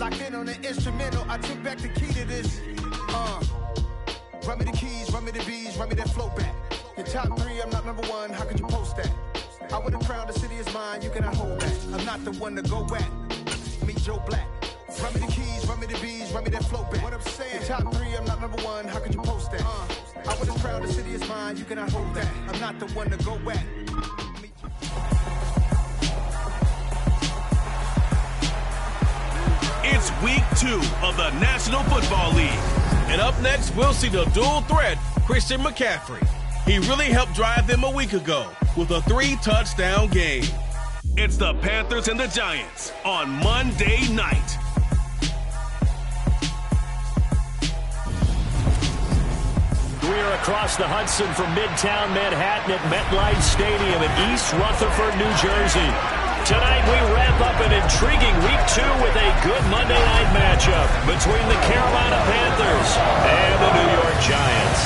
Locked in on the instrumental, I took back the key to this. Run me the keys, run me the bees, run me that flow back. Your top 3, I'm not number 1, how could you post that? I would have crowned the city is mine, you cannot hold that. I'm not the one to go back. Meet Joe Black. Run me the keys, run me the bees, run me that flow back. What I'm saying, your top 3, I'm not number 1, how could you post that? I would have crowned the city is mine, you cannot hold that. I'm not the one to go back. It's week 2 of the National Football League. And up next, we'll see the dual threat, Christian McCaffrey. He really helped drive them a week ago with a 3-touchdown game. It's the Panthers and the Giants on Monday night. We are across the Hudson from Midtown Manhattan at MetLife Stadium in East Rutherford, New Jersey. Tonight we wrap up an intriguing Week 2 with a good Monday night matchup between the Carolina Panthers and the New York Giants.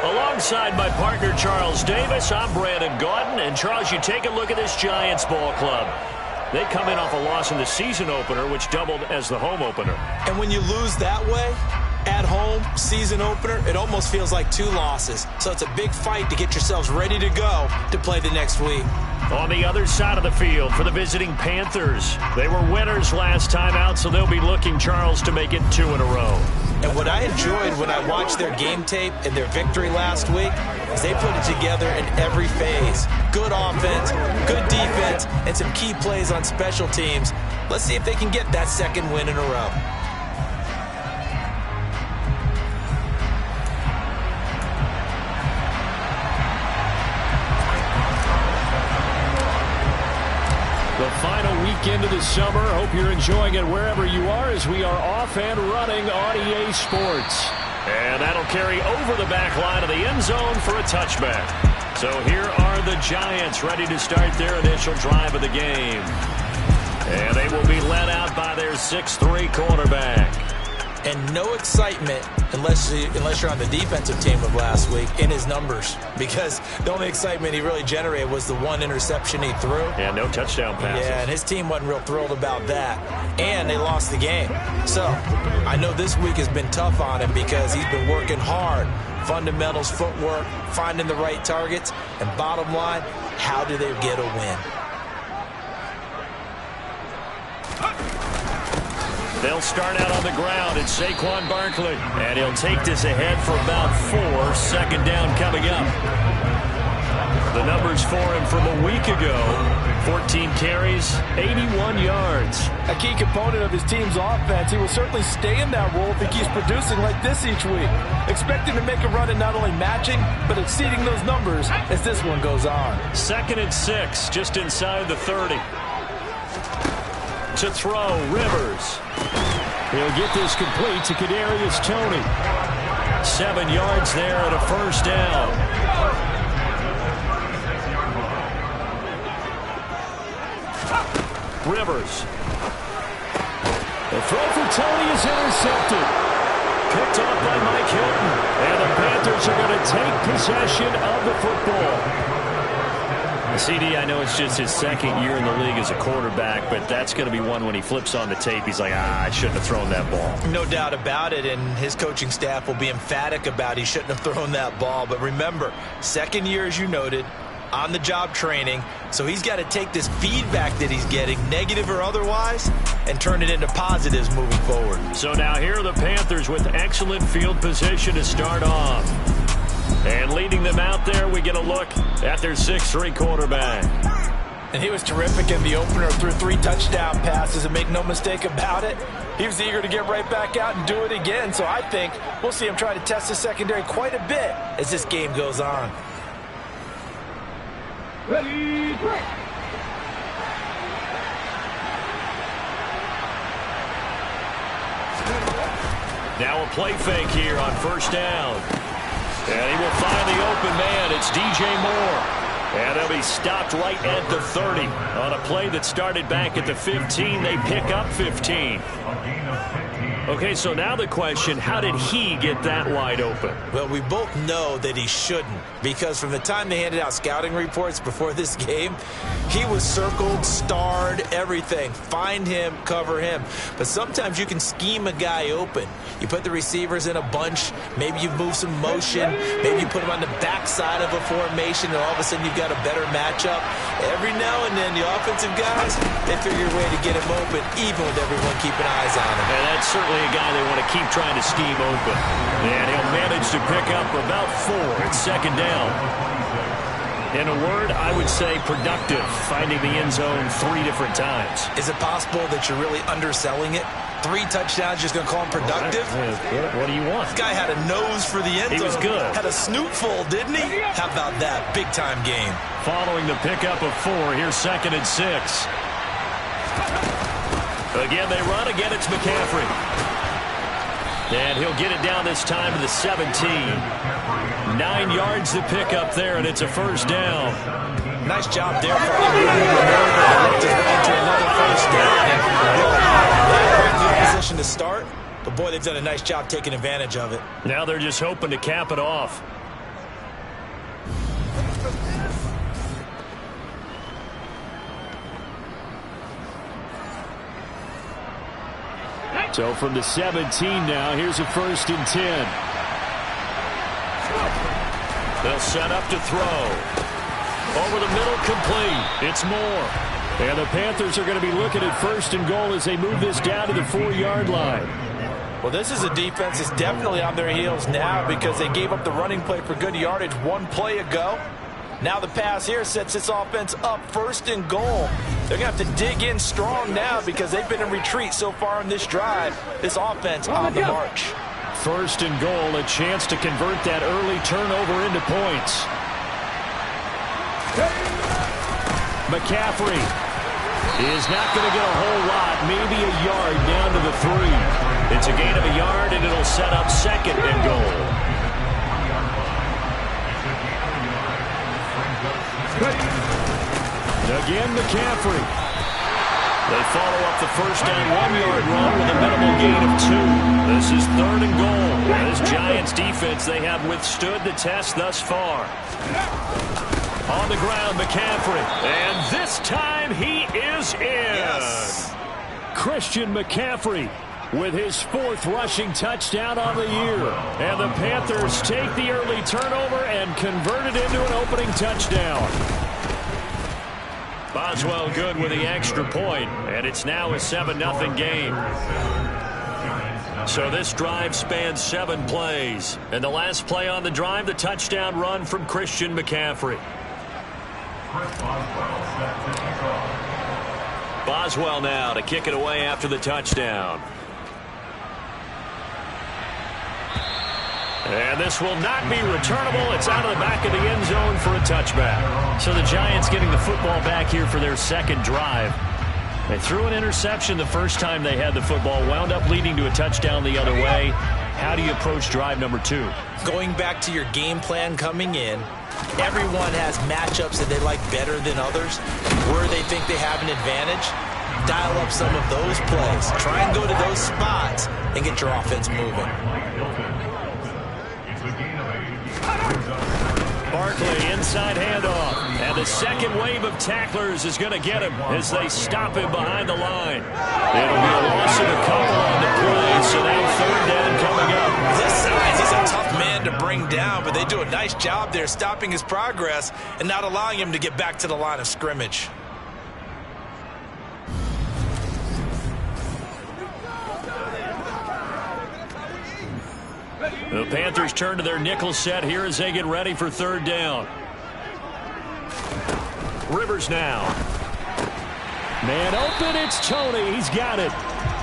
Alongside my partner Charles Davis, I'm Brandon Gaudin. And Charles, you take a look at this Giants ball club. They come in off a loss in the season opener, which doubled as the home opener. And when you lose that way, at home, season opener, it almost feels like 2 losses. So it's a big fight to get yourselves ready to go to play the next week. On the other side of the field for the visiting Panthers, they were winners last time out, so they'll be looking, Charles, to make it 2 in a row. And what I enjoyed when I watched their game tape and their victory last week is they put it together in every phase. Good offense, good defense, and some key plays on special teams. Let's see if they can get that 2nd win in a row. The final weekend of the summer. Hope you're enjoying it wherever you are as we are off and running on EA Sports. And that'll carry over the back line of the end zone for a touchback. So here are the Giants ready to start their initial drive of the game. And they will be led out by their 6'3" quarterback. And no excitement unless you're on the defensive team of last week in his numbers, because the only excitement he really generated was the 1 interception he threw. Yeah, no touchdown passes. Yeah, and his team wasn't real thrilled about that. And they lost the game. So I know this week has been tough on him because he's been working hard. Fundamentals, footwork, finding the right targets. And bottom line, how do they get a win? They'll start out on the ground. It's Saquon Barkley. And he'll take this ahead for about 4. 2nd down coming up. The numbers for him from a week ago. 14 carries, 81 yards. A key component of his team's offense. He will certainly stay in that role if he keeps producing like this each week. Expect him to make a run at not only matching, but exceeding those numbers as this one goes on. 2nd and 6, just inside the 30. To throw, Rivers. He'll get this complete to Kadarius Toney. 7 yards there and a 1st down. Rivers. The throw for Toney is intercepted. Picked off by Mike Hilton. And the Panthers are going to take possession of the football. CD, I know it's just his 2nd year in the league as a quarterback, but that's going to be one when he flips on the tape. He's like, I shouldn't have thrown that ball. No doubt about it, and his coaching staff will be emphatic about he shouldn't have thrown that ball. But remember, 2nd year, as you noted, on-the-job training, so he's got to take this feedback that he's getting, negative or otherwise, and turn it into positives moving forward. So now here are the Panthers with excellent field position to start off. And leading them out there, we get a look at their 6'3" quarterback. And he was terrific in the opener, threw 3 touchdown passes, and make no mistake about it, he was eager to get right back out and do it again. So I think we'll see him try to test the secondary quite a bit as this game goes on. Ready, break. Now a play fake here on 1st down. And he will find the open man. It's DJ Moore. And they'll be stopped right at the 30. On a play that started back at the 15, they pick up 15. Okay, so now the question, how did he get that wide open? Well, we both know that he shouldn't, because from the time they handed out scouting reports before this game, he was circled, starred, everything. Find him, cover him. But sometimes you can scheme a guy open. You put the receivers in a bunch, maybe you move some motion, maybe you put them on the backside of a formation, and all of a sudden you've got a better matchup. Every now and then, the offensive guys, they figure a way to get him open, even with everyone keeping eyes on him. And that's certainly a guy they want to keep trying to scheme open. And he'll manage to pick up about 4. It's second down. In a word, I would say productive, finding the end zone 3 different times. Is it possible that you're really underselling it? 3 touchdowns, just going to call him productive? What do you want? This guy had a nose for the end zone. He was good. Had a snoot full, didn't he? How about that? Big-time game. Following the pickup of 4, here's 2nd and 6. Again, they run. Again, it's McCaffrey. And he'll get it down this time to the 17. 9 yards to pick up there, and it's a first down. Nice job there for him. Into another first down. Good position to start, but boy, they've done a nice job taking advantage of it. Now they're just hoping to cap it off. So from the 17 now, here's a 1st and 10. They'll set up to throw. Over the middle, complete. It's Moore. And the Panthers are going to be looking at 1st and goal as they move this down to the 4-yard line. Well, this is a defense that's definitely on their heels now because they gave up the running play for good yardage 1 play ago. Now the pass here sets this offense up 1st and goal. They're going to have to dig in strong now because they've been in retreat so far in this drive. This offense on the march. 1st and goal, a chance to convert that early turnover into points. McCaffrey is not going to get a whole lot, maybe a yard down to the 3. It's a gain of a yard, and it'll set up 2nd and goal. Again, McCaffrey. They follow up the first down 1-yard run with a minimal gain of 2. This is 3rd and goal. This Giants defense, they have withstood the test thus far. On the ground, McCaffrey. And this time he is in. Yes. Christian McCaffrey with his 4th rushing touchdown on the year. And the Panthers take the early turnover and convert it into an opening touchdown. Boswell good with the extra point, and it's now a 7-0 game. So this drive spans 7 plays. And the last play on the drive, the touchdown run from Christian McCaffrey. Boswell now to kick it away after the touchdown. And this will not be returnable. It's out of the back of the end zone for a touchback. So the Giants getting the football back here for their 2nd drive. They threw an interception the first time they had the football, wound up leading to a touchdown the other way. How do you approach drive number 2? Going back to your game plan coming in, everyone has matchups that they like better than others, where they think they have an advantage. Dial up some of those plays. Try and go to those spots and get your offense moving. Barkley, inside handoff. And the second wave of tacklers is going to get him as they stop him behind the line. It'll be a loss of a couple on the play, so now 3rd down coming up. This size, he's a tough man to bring down, but they do a nice job there stopping his progress and not allowing him to get back to the line of scrimmage. The Panthers turn to their nickel set here as they get ready for 3rd down. Rivers now. Man open, it's Tony. He's got it.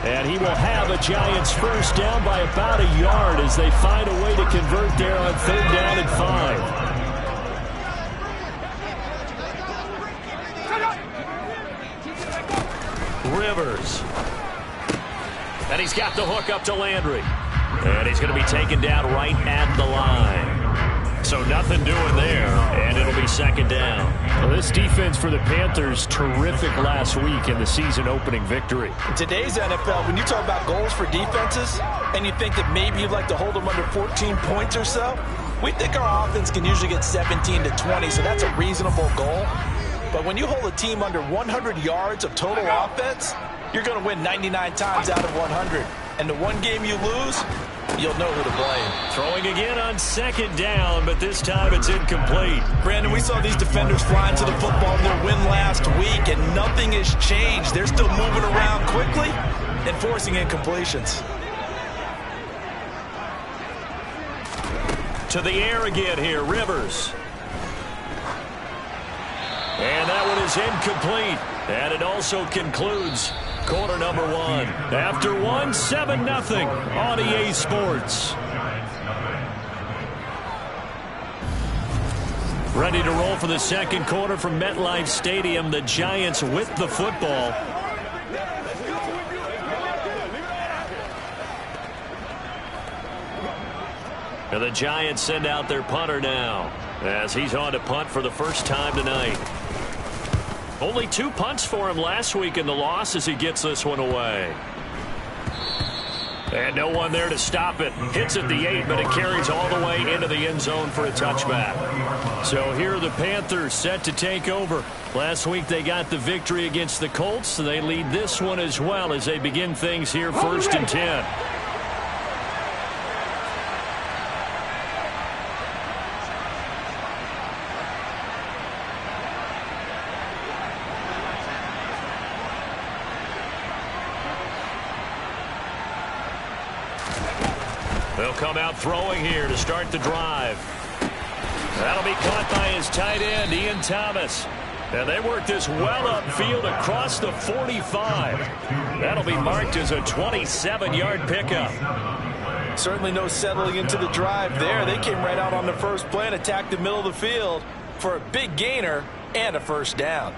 And he will have a Giants 1st down by about a yard as they find a way to convert there on 3rd down and 5. Rivers. And he's got the hook up to Landry. And he's going to be taken down right at the line. So nothing doing there, and it'll be second down. Well, this defense for the Panthers, terrific last week in the season-opening victory. In today's NFL, when you talk about goals for defenses, and you think that maybe you'd like to hold them under 14 points or so, we think our offense can usually get 17 to 20, so that's a reasonable goal. But when you hold a team under 100 yards of total offense, you're going to win 99 times out of 100. And the one game you lose, you'll know who to blame. Throwing again on second down, but this time it's incomplete. Brandon, we saw these defenders flying to the football in their win last week, and nothing has changed. They're still moving around quickly and forcing incompletions. To the air again here, Rivers. And that one is incomplete. And it also concludes quarter number one. After one, 7-0 on EA Sports. Ready to roll for the second quarter from MetLife Stadium. The Giants with the football. And the Giants send out their punter now, as he's on to punt for the first time tonight. Only 2 punts for him last week in the loss as he gets this one away. And no one there to stop it. Hits at the 8, but it carries all the way into the end zone for a touchback. So here are the Panthers set to take over. Last week they got the victory against the Colts, so they lead this one as well as they begin things here 1st and 10. They'll come out throwing here to start the drive. That'll be caught by his tight end, Ian Thomas. And they work this well upfield across the 45. That'll be marked as a 27-yard pickup. Certainly no settling into the drive there. They came right out on the first play and attacked the middle of the field for a big gainer and a first down.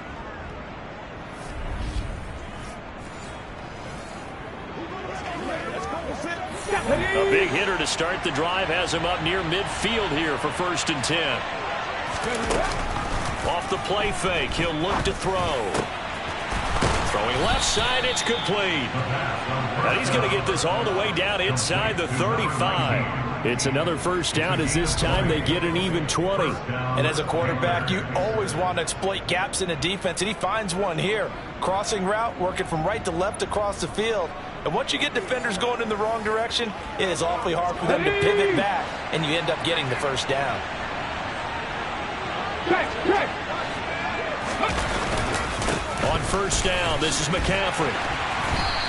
A big hitter to start the drive has him up near midfield here for 1st and 10. Off the play fake, he'll look to throw. Throwing left side, it's complete. Now he's going to get this all the way down inside the 35. It's another first down as this time they get an even 20. And as a quarterback, you always want to exploit gaps in a defense, and he finds one here. Crossing route, working from right to left across the field. And once you get defenders going in the wrong direction, it is awfully hard for them to pivot back, and you end up getting the first down. On first down, this is McCaffrey.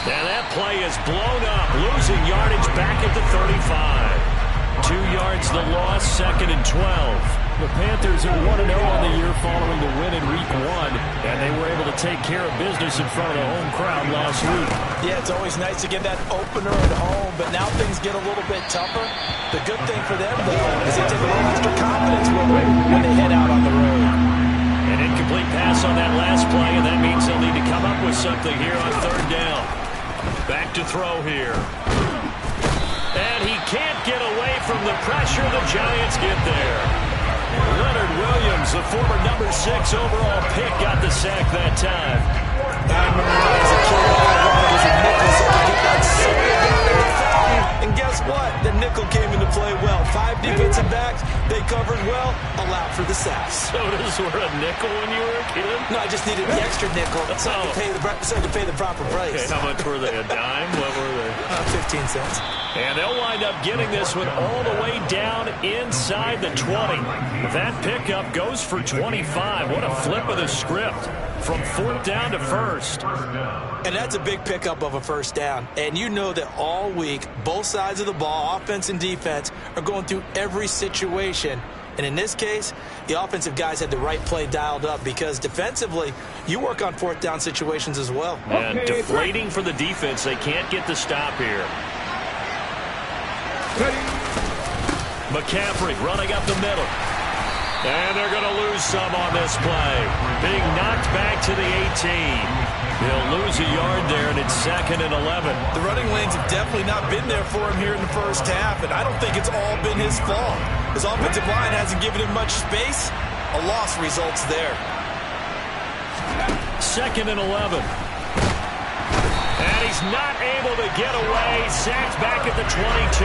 And that play is blown up, losing yardage back at the 35. 2 yards the loss, 2nd and 12. The Panthers are 1-0 on the year following the win in Week 1, and they were able to take care of business in front of the home crowd last week. Yeah, it's always nice to get that opener at home, but now things get a little bit tougher. The good thing for them, though, is they take a little extra confidence with them when they head out on the road. An incomplete pass on that last play, and that means they'll need to come up with something here on 3rd down. Back to throw here. And he can't get away from the pressure. The Giants get there. Leonard Williams, the former number 6 overall pick, got the sack that time. I remember when I was a kid, all I wanted was a nickel so I could get that soda down there at Fountain. And guess what? The nickel came into play well. 5 defensive backs, they covered well, allowed for the sacks. Sodas were a nickel when you were a kid? No, I just needed the extra nickel so I could pay the proper price. Okay, how much were they? A dime? What were they? 15 cents. And they'll wind up getting this one all the way down inside the 20. That pickup goes for 25. What a flip of the script from 4th down to 1st. And that's a big pickup of a first down. And you know that all week, both sides of the ball, offense and defense, are going through every situation. And in this case, the offensive guys had the right play dialed up because defensively, you work on 4th down situations as well. And deflating for the defense. They can't get the stop here. McCaffrey running up the middle. And they're going to lose some on this play. Being knocked back to the 18. They'll lose a yard there, and it's 2nd and 11. The running lanes have definitely not been there for him here in the first half, and I don't think it's all been his fault. His offensive line hasn't given him much space. A loss results there. 2nd and 11. And he's not able to get away. Sacked back at the 22.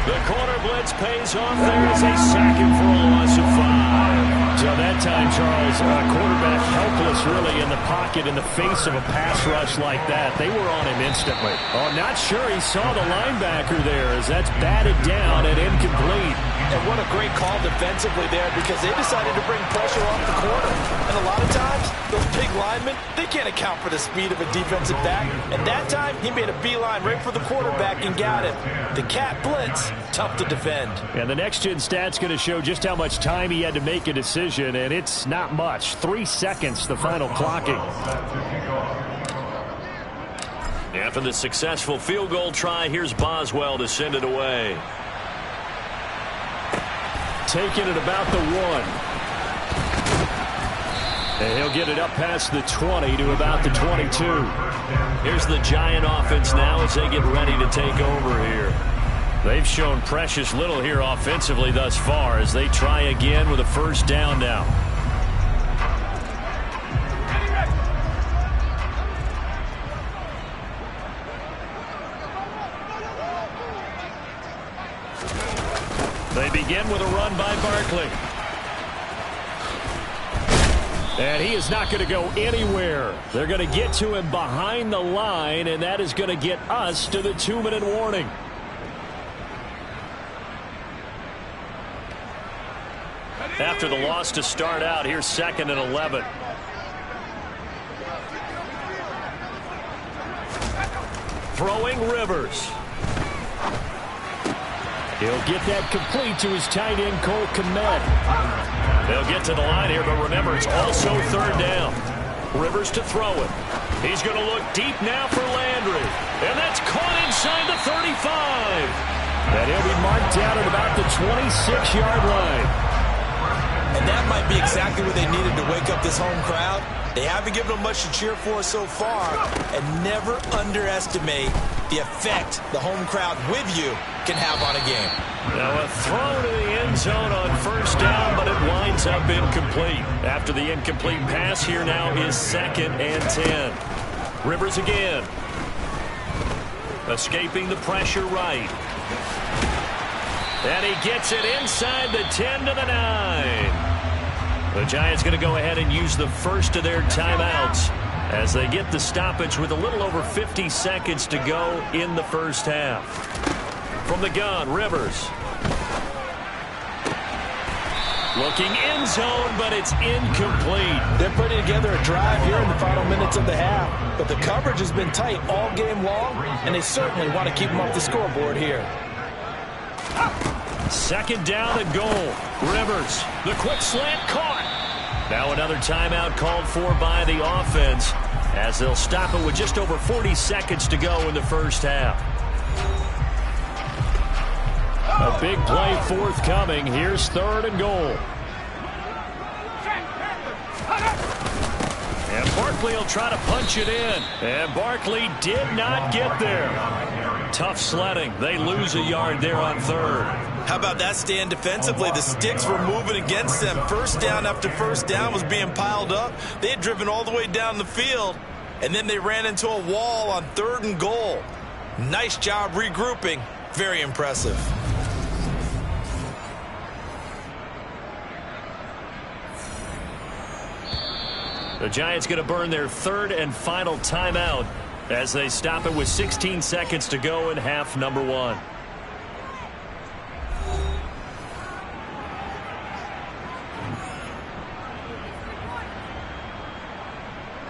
The corner blitz pays off there as they sack him for a loss of 5. So that time, Charles, quarterback helpless really in the pocket in the face of a pass rush like that. They were on him instantly. Oh, not sure he saw the linebacker there as that's batted down and incomplete. And what a great call defensively there because they decided to bring pressure off the corner. And a lot of times, those big linemen, they can't account for the speed of a defensive back. And that time, he made a beeline right for the quarterback and got him. The cat blitz, tough to defend. And the next-gen stat's going to show just how much time he had to make a decision, and it's not much. 3 seconds, the final clocking. After the successful field goal try, here's Boswell to send it away. Taking it about the 1. And he'll get it up past the 20 to about the 22. Here's the Giant offense now as they get ready to take over here. They've shown precious little here offensively thus far as they try again with a first down now. They begin with a run by Barkley. And he is not going to go anywhere. They're going to get to him behind the line, and that is going to get us to the 2-minute warning. After the loss to start out, here's 2nd and 11. Throwing Rivers. He'll get that complete to his tight end, Cole Kmet. They'll get to the line here, but remember, it's also 3rd down. Rivers to throw it. He's going to look deep now for Landry. And that's caught inside the 35. And he'll be marked down at about the 26-yard line. And that might be exactly what they needed to wake up this home crowd. They haven't given them much to cheer for so far. And never underestimate the effect the home crowd with you can have on a game. Now a throw to the end zone on first down, but it winds up incomplete. After the incomplete pass, here now is 2nd and 10. Rivers again. Escaping the pressure right. And he gets it inside the 10 to the 9. The Giants going to go ahead and use the first of their timeouts as they get the stoppage with a little over 50 seconds to go in the first half. From the gun, Rivers. Looking end zone, but it's incomplete. They're putting together a drive here in the final minutes of the half. But the coverage has been tight all game long, and they certainly want to keep them off the scoreboard here. 2nd down and goal. Rivers, the quick slant caught. Now another timeout called for by the offense as they'll stop it with just over 40 seconds to go in the first half. A big play forthcoming. Here's 3rd and goal. And Barkley will try to punch it in. And Barkley did not get there. Tough sledding. They lose a yard there on 3rd. How about that stand defensively? The sticks were moving against them. First down after first down was being piled up. They had driven all the way down the field, and then they ran into a wall on 3rd and goal. Nice job regrouping. Very impressive. The Giants going to burn their 3rd and final timeout as they stop it with 16 seconds to go in half number 1.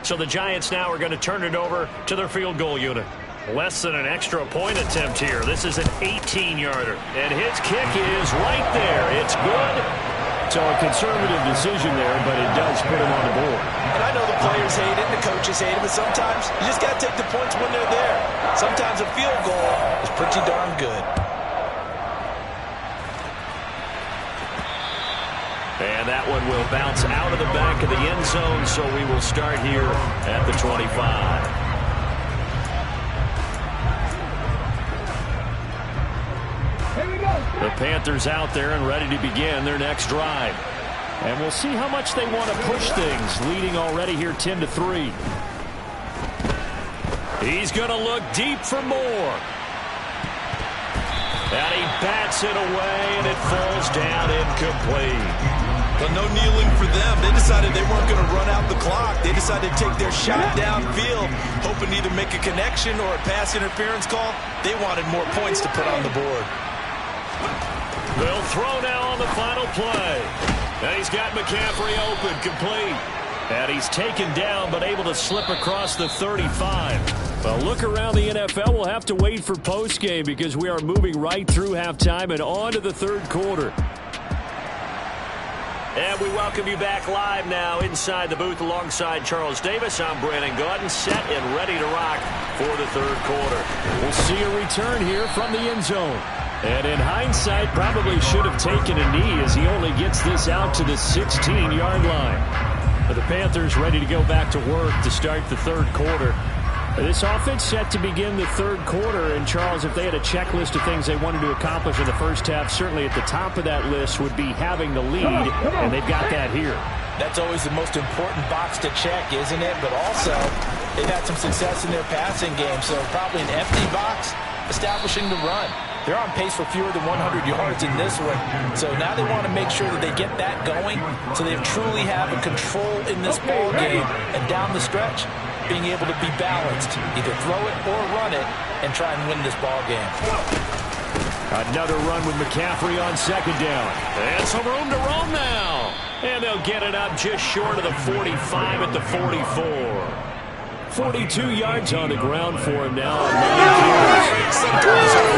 So the Giants now are going to turn it over to their field goal unit. Less than an extra point attempt here. This is an 18-yarder. And his kick is right there. It's good. So a conservative decision there, but it does put him on the board. And I know the players hate it and the coaches hate it, but sometimes you just got to take the points when they're there. Sometimes a field goal is pretty darn good. And that one will bounce out of the back of the end zone, so we will start here at the 25. The Panthers out there and ready to begin their next drive. And we'll see how much they want to push things, leading already here 10-3. He's going to look deep for more. And he bats it away, and it falls down incomplete. Well, no kneeling for them. They decided they weren't going to run out the clock. They decided to take their shot downfield, hoping to either make a connection or a pass interference call. They wanted more points to put on the board. They'll throw now on the final play. And he's got McCaffrey open, complete. And he's taken down, but able to slip across the 35. Well, look around the NFL. We'll have to wait for postgame because we are moving right through halftime and on to the third quarter. And we welcome you back live now inside the booth alongside Charles Davis. I'm Brandon Gaudin, set and ready to rock for the third quarter. We'll see a return here from the end zone. And in hindsight, probably should have taken a knee as he only gets this out to the 16-yard line. But the Panthers ready to go back to work to start the third quarter. This offense set to begin the third quarter. And, Charles, if they had a checklist of things they wanted to accomplish in the first half, certainly at the top of that list would be having the lead, and they've got that here. That's always the most important box to check, isn't it? But also, they've had some success in their passing game, so probably an empty box establishing the run. They're on pace for fewer than 100 yards in this one. So now they want to make sure that they get that going so they truly have a control in this ball game. And down the stretch, being able to be balanced, either throw it or run it, and try and win this ball game. Another run with McCaffrey on second down. And some room to roam now. And they'll get it up just short of the 45 at the 44. 42 yards on the ground for him now. Sometimes there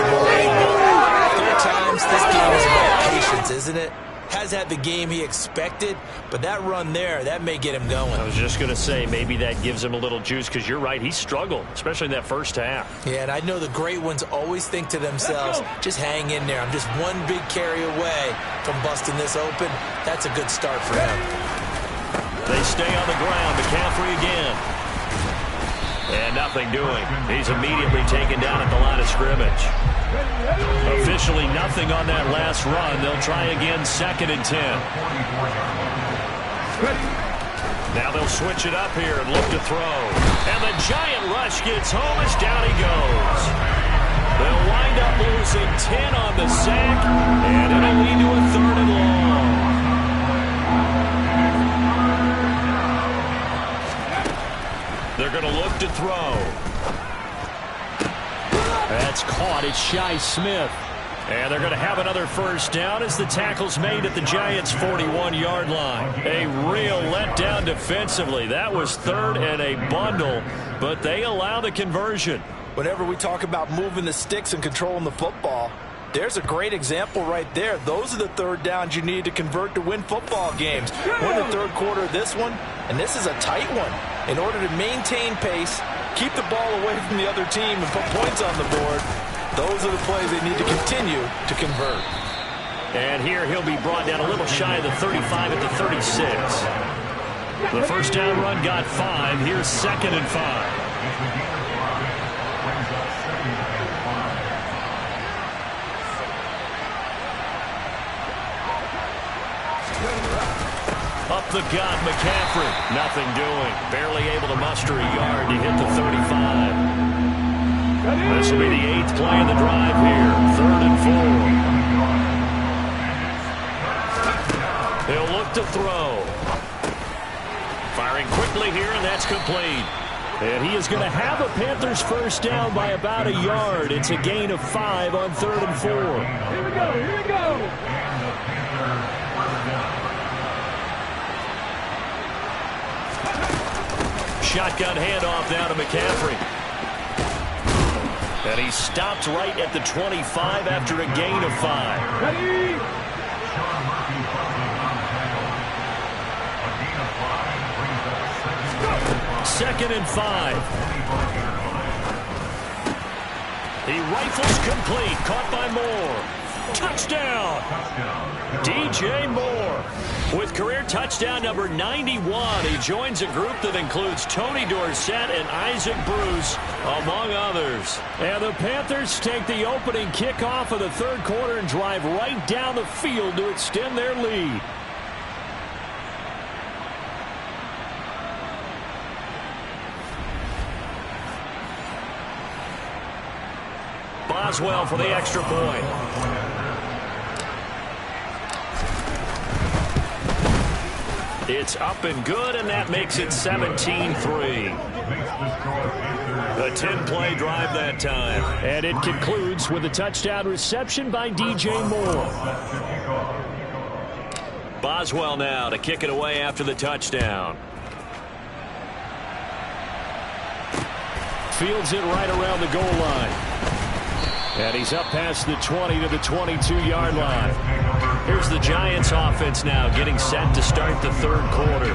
are times this game is about patience, isn't it? Has had the game he expected, but that run there, that may get him going. I was just going to say, maybe that gives him a little juice, because you're right, he struggled, especially in that first half. Yeah, and I know the great ones always think to themselves, just hang in there. I'm just one big carry away from busting this open. That's a good start for him. They stay on the ground. McCaffrey again. And nothing doing. He's immediately taken down at the line of scrimmage. Officially nothing on that last run. They'll try again, 2nd and 10. Now they'll switch it up here and look to throw. And the giant rush gets home as down he goes. They'll wind up losing 10 on the sack, and it'll lead to a 3rd and long. They're going to look to throw. That's caught. It's Shi Smith. And they're going to have another first down as the tackle's made at the Giants' 41-yard line. A real letdown defensively. That was 3rd and a bundle, but they allow the conversion. Whenever we talk about moving the sticks and controlling the football, there's a great example right there. Those are the 3rd downs you need to convert to win football games. We're in the third quarter of this one, and this is a tight one. In order to maintain pace, keep the ball away from the other team, and put points on the board, those are the plays they need to continue to convert. And here he'll be brought down a little shy of the 35 at the 36. The first down run got 5. Here's 2nd and 5. Up the gut, McCaffrey. Nothing doing. Barely able to muster a yard to hit the 35. This will be the 8th play of the drive here. 3rd and 4. He'll look to throw. Firing quickly here, and that's complete. And he is going to have a Panthers first down by about a yard. It's a gain of 5 on 3rd and 4. Here we go, here we go. Shotgun handoff down to McCaffrey. And he stopped right at the 25 after a gain of 5. Ready? 2nd and 5. He rifles complete. Caught by Moore. Touchdown! DJ Moore. With career touchdown number 91, he joins a group that includes Tony Dorsett and Isaac Bruce, among others. And the Panthers take the opening kickoff of the third quarter and drive right down the field to extend their lead. Boswell for the extra point. It's up and good, and that makes it 17-3. A 10-play drive that time. And it concludes with a touchdown reception by DJ Moore. Boswell now to kick it away after the touchdown. Fields it right around the goal line. And he's up past the 20 to the 22-yard line. Here's the Giants offense now getting set to start the third quarter.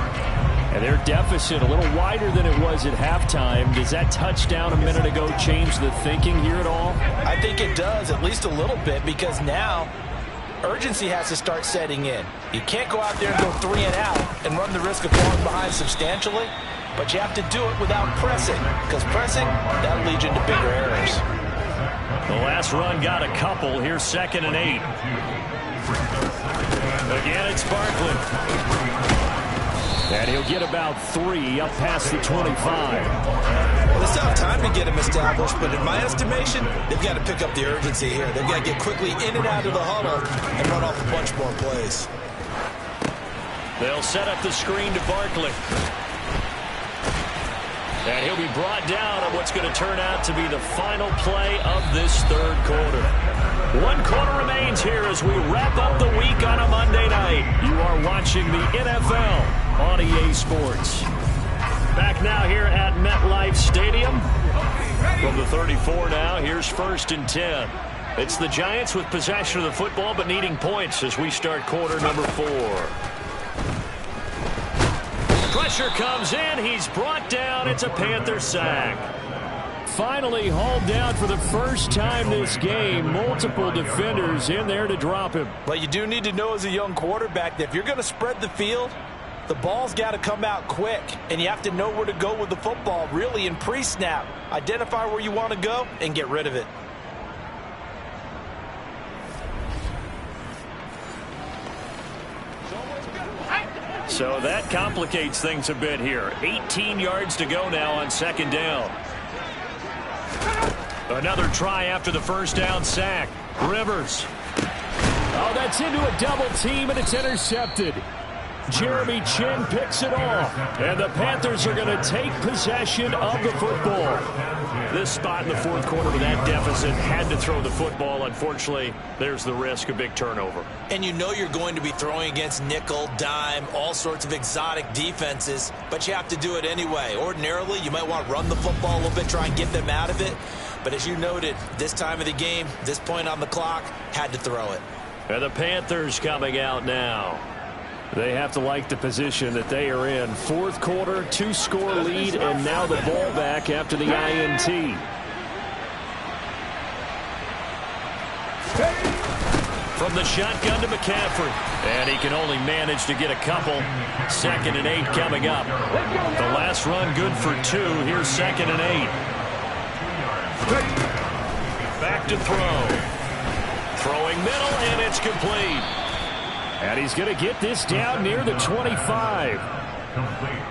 And their deficit a little wider than it was at halftime. Does that touchdown a minute ago change the thinking here at all? I think it does, at least a little bit, because now urgency has to start setting in. You can't go out there and go 3 and out and run the risk of falling behind substantially, but you have to do it without pressing, because pressing, that'll lead you into bigger errors. The last run got a couple. Here's 2nd and 8. Again, it's Barkley. And he'll get about 3 up past the 25. Well, they still have time to get him established, but in my estimation, they've got to pick up the urgency here. They've got to get quickly in and out of the huddle and run off a bunch more plays. They'll set up the screen to Barkley. And he'll be brought down on what's going to turn out to be the final play of this third quarter. 1 quarter remains here as we wrap up the week on a Monday night. You are watching the NFL on EA Sports. Back now here at MetLife Stadium. From the 34 now, here's 1st and 10. It's the Giants with possession of the football but needing points as we start quarter number 4. Pressure comes in. He's brought down. It's a Panther sack. Finally hauled down for the first time this game. Multiple defenders in there to drop him. But you do need to know as a young quarterback that if you're going to spread the field, the ball's got to come out quick. And you have to know where to go with the football really in pre-snap. Identify where you want to go and get rid of it. So that complicates things a bit here. 18 yards to go now on 2nd down. Another try after the first down sack. Rivers. Oh, that's into a double team, and it's intercepted. Jeremy Chin picks it off. And the Panthers are going to take possession of the football. This spot in the fourth quarter with that deficit had to throw the football. Unfortunately, there's the risk of big turnover. And you know you're going to be throwing against nickel, dime, all sorts of exotic defenses, but you have to do it anyway. Ordinarily, you might want to run the football a little bit, try and get them out of it. But as you noted, this time of the game, this point on the clock, had to throw it. And the Panthers coming out now. They have to like the position that they are in. Fourth quarter, 2-score lead, and now the ball back after the INT. From the shotgun to McCaffrey. And he can only manage to get a couple. 2nd and 8 coming up. The last run good for 2. Here's 2nd and 8. Back to throw. Throwing middle, and it's complete. And he's going to get this down near the 25.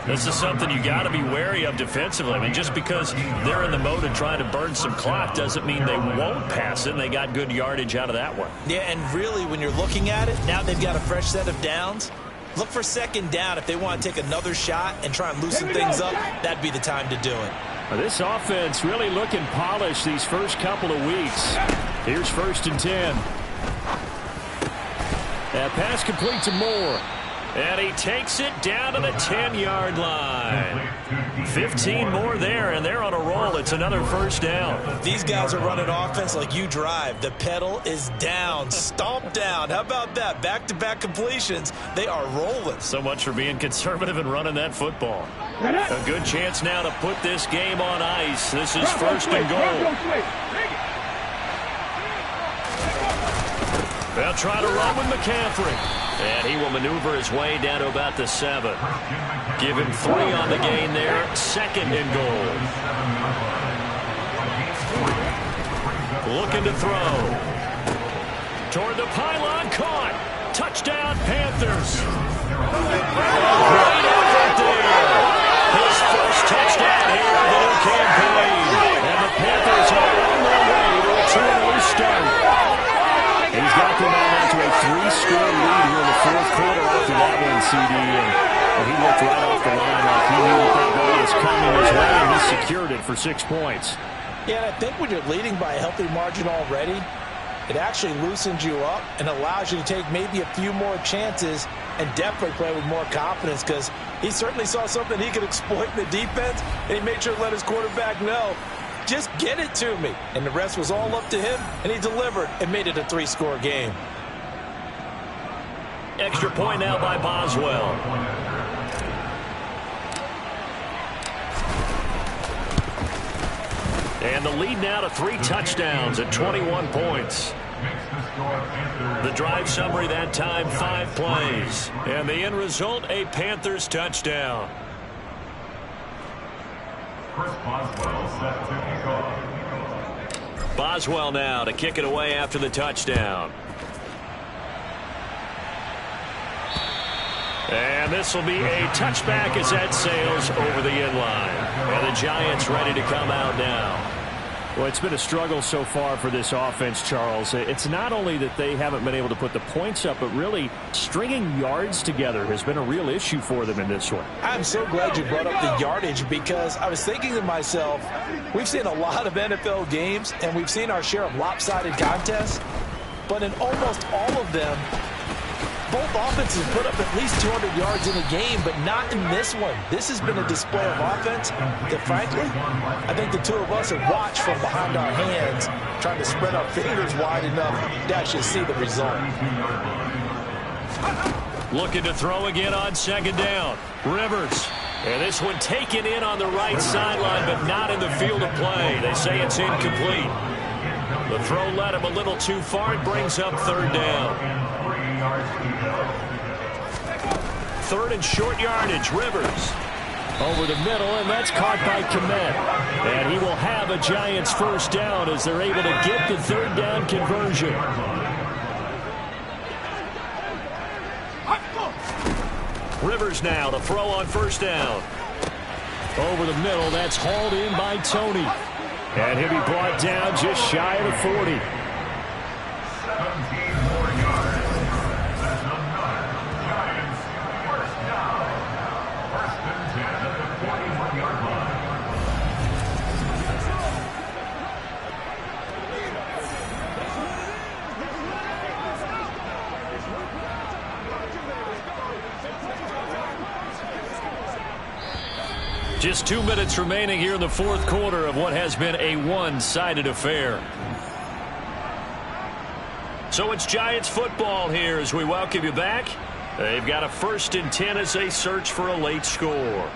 This is something you got to be wary of defensively. I mean, just because they're in the mode of trying to burn some clock doesn't mean they won't pass it. And they got good yardage out of that one. Yeah, and really, when you're looking at it, now they've got a fresh set of downs. Look for 2nd down if they want to take another shot and try and loosen things up. That'd be the time to do it. This offense really looking polished these first couple of weeks. Here's 1st and 10. That pass complete to Moore. And he takes it down to the 10-yard line. 15 more there, and they're on a roll. It's another 1st down. These guys are running offense like you drive. The pedal is down, stomped down. How about that? Back-to-back completions. They are rolling. So much for being conservative and running that football. A good chance now to put this game on ice. This is 1st and goal. They'll try to run with McCaffrey. And he will maneuver his way down to about the 7. Give him 3 on the gain there. 2nd and goal. Looking to throw. Toward the pylon. Caught. Touchdown, Panthers. Great effort there. His first touchdown here of the new campaign. And the Panthers are on their way to a 2-0 start. He's got them out to a 3-score lead here in the 4th quarter after that one, CD. And he looked right off the line like he knew that ball was coming his way, and he secured it for 6 points. Yeah, and I think when you're leading by a healthy margin already, it actually loosens you up and allows you to take maybe a few more chances and definitely play with more confidence, because he certainly saw something he could exploit in the defense, and he made sure to let his quarterback know, just get it to me. And the rest was all up to him, and he delivered and made it a 3-score game. Extra point now by Boswell. And the lead now to 3 touchdowns at 21 points. The drive summary that time, 5 plays. And the end result, a Panthers touchdown. Boswell now to kick it away after the touchdown. And this will be a touchback as that sails over the end line. And the Giants ready to come out now. Well, it's been a struggle so far for this offense, Charles. It's not only that they haven't been able to put the points up, but really stringing yards together has been a real issue for them in this one. I'm so glad you brought up the yardage, because I was thinking to myself, we've seen a lot of NFL games, and we've seen our share of lopsided contests, but in almost all of them, both offenses put up at least 200 yards in a game, but not in this one. This has been a display of offense that, frankly, I think the two of us have watched from behind our hands, trying to spread our fingers wide enough to actually see the result. Looking to throw again on 2nd down. Rivers. And this one taken in on the right sideline, but not in the field of play. They say it's incomplete. The throw led him a little too far. It brings up 3rd down. 3rd and short yardage. Rivers over the middle, and that's caught by Kmet. And he will have a Giants 1st down as they're able to get the 3rd down conversion. Rivers now to throw on 1st down. Over the middle, that's hauled in by Tony. And he'll be brought down just shy of the 40. Just 2 minutes remaining here in the 4th quarter of what has been a one-sided affair. So it's Giants football here as we welcome you back. They've got a 1st and 10 as they search for a late score.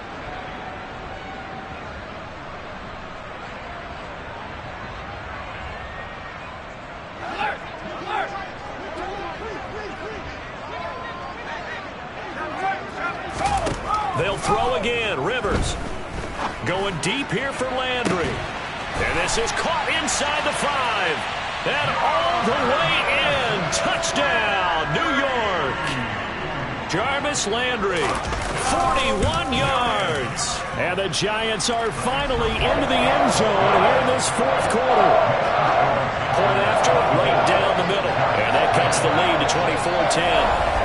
They'll throw again. Rivers going deep here for Landry. And this is caught inside the 5. And all the way in. Touchdown, New York. Jarvis Landry, 41 yards. And the Giants are finally into the end zone here in this 4th quarter. Point after, right down the middle. And that cuts the lead to 24-10.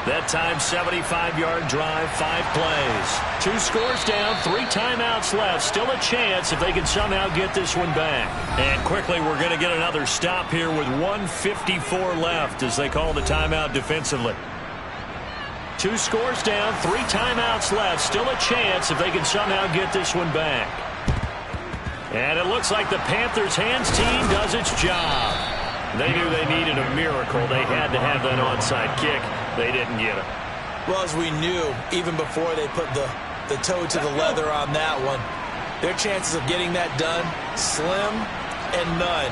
That time, 75-yard drive, 5 plays. 2 scores down, 3 timeouts left. Still a chance if they can somehow get this one back. And quickly, we're going to get another stop here with 1:54 left as they call the timeout defensively. 2 scores down, 3 timeouts left. Still a chance if they can somehow get this one back. And it looks like the Panthers' hands team does its job. They knew they needed a miracle. They had to have that onside kick. They didn't get it. Well, as we knew, even before they put the the toe to the leather on that one. Their chances of getting that done, slim and none.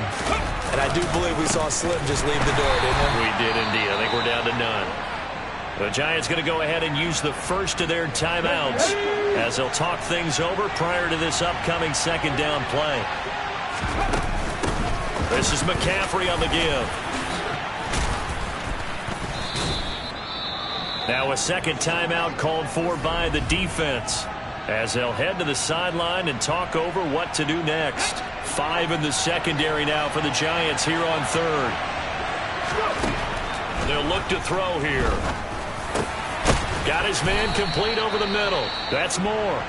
And I do believe we saw Slim just leave the door, didn't we? We did indeed. I think we're down to none. The Giants going to go ahead and use the first of their timeouts as they'll talk things over prior to this upcoming second down play. This is McCaffrey on the give. Now a second timeout called for by the defense as they'll head to the sideline and talk over what to do next. 5 in the secondary now for the Giants here on third. They'll look to throw here. Got his man complete over the middle. That's Moore.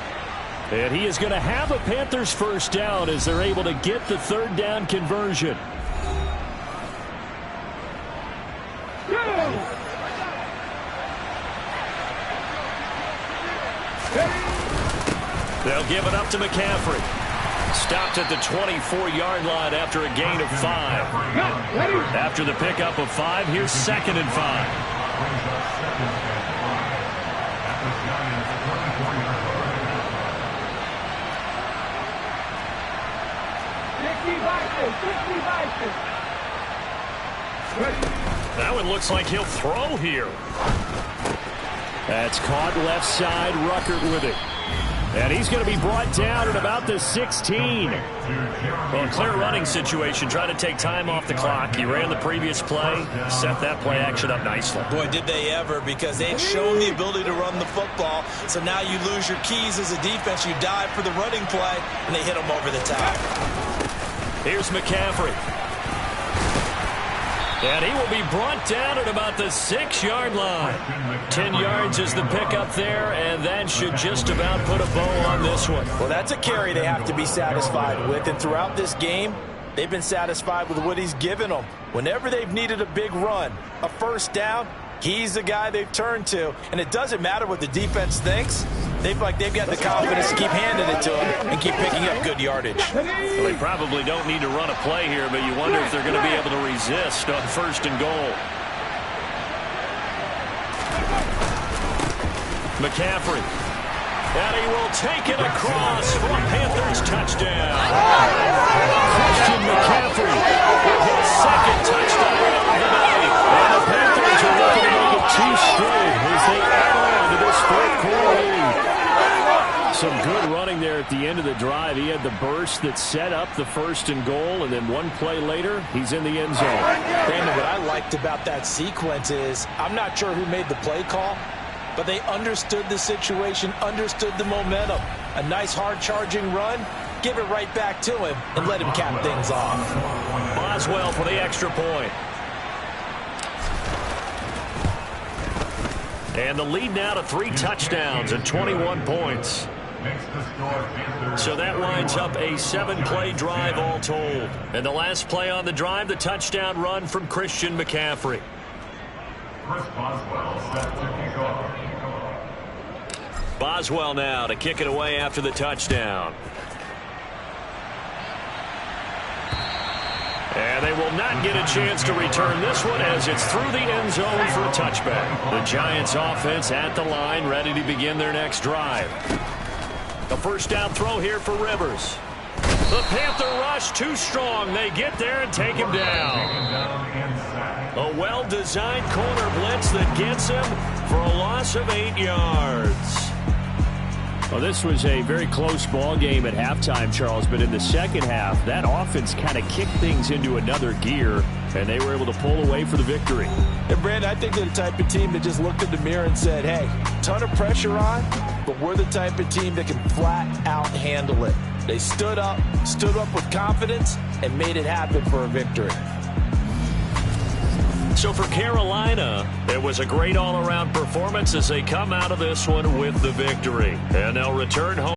And he is going to have a Panthers first down as they're able to get the third down conversion. They'll give it up to McCaffrey. Stopped at the 24-yard line after a gain of 5. After the pickup of 5, here's 2nd and 5. That one looks like he'll throw here. That's caught left side. Ruckert with it. And he's going to be brought down at about the 16. Well, a clear running situation. Try to take time off the clock. He ran the previous play. Set that play action up nicely. Boy, did they ever, because they'd shown the ability to run the football. So now you lose your keys as a defense. You dive for the running play, and they hit him over the top. Here's McCaffrey. And he will be brought down at about the 6-yard line. 10 yards is the pickup there, and that should just about put a bow on this one. Well, that's a carry they have to be satisfied with. And throughout this game, they've been satisfied with what he's given them. Whenever they've needed a big run, a first down, he's the guy they've turned to. And it doesn't matter what the defense thinks. They've got the confidence to keep handing it to him and keep picking up good yardage. Well, they probably don't need to run a play here, but you wonder if they're going to be able to resist on 1st and goal. McCaffrey. And he will take it across for a Panthers touchdown. Christian McCaffrey with his 2nd touchdown of the night. And the Panthers are looking to make it 2 straight as they add on to this 4th quarter lead. Some good running there at the end of the drive. He had the burst that set up the 1st and goal, and then one play later, he's in the end zone. Brandon, what I liked about that sequence is I'm not sure who made the play call, but they understood the situation, understood the momentum. A nice hard-charging run, give it right back to him, and let him cap things off. Boswell for the extra point. And the lead now to 3 touchdowns and 21 points. So that winds up a 7-play drive all told. And the last play on the drive, the touchdown run from Christian McCaffrey. Boswell now to kick it away after the touchdown. And they will not get a chance to return this one as it's through the end zone for a touchback. The Giants offense at the line, ready to begin their next drive. A first down throw here for Rivers. The Panther rush too strong. They get there and take him down. A well-designed corner blitz that gets him for a loss of 8 yards. Well, this was a very close ball game at halftime, Charles, but in the second half, that offense kind of kicked things into another gear, and they were able to pull away for the victory. And, Brandon, I think they're the type of team that just looked in the mirror and said, hey, ton of pressure on, but we're the type of team that can flat out handle it. They stood up with confidence, and made it happen for a victory. So for Carolina, it was a great all-around performance as they come out of this one with the victory. And they'll return home.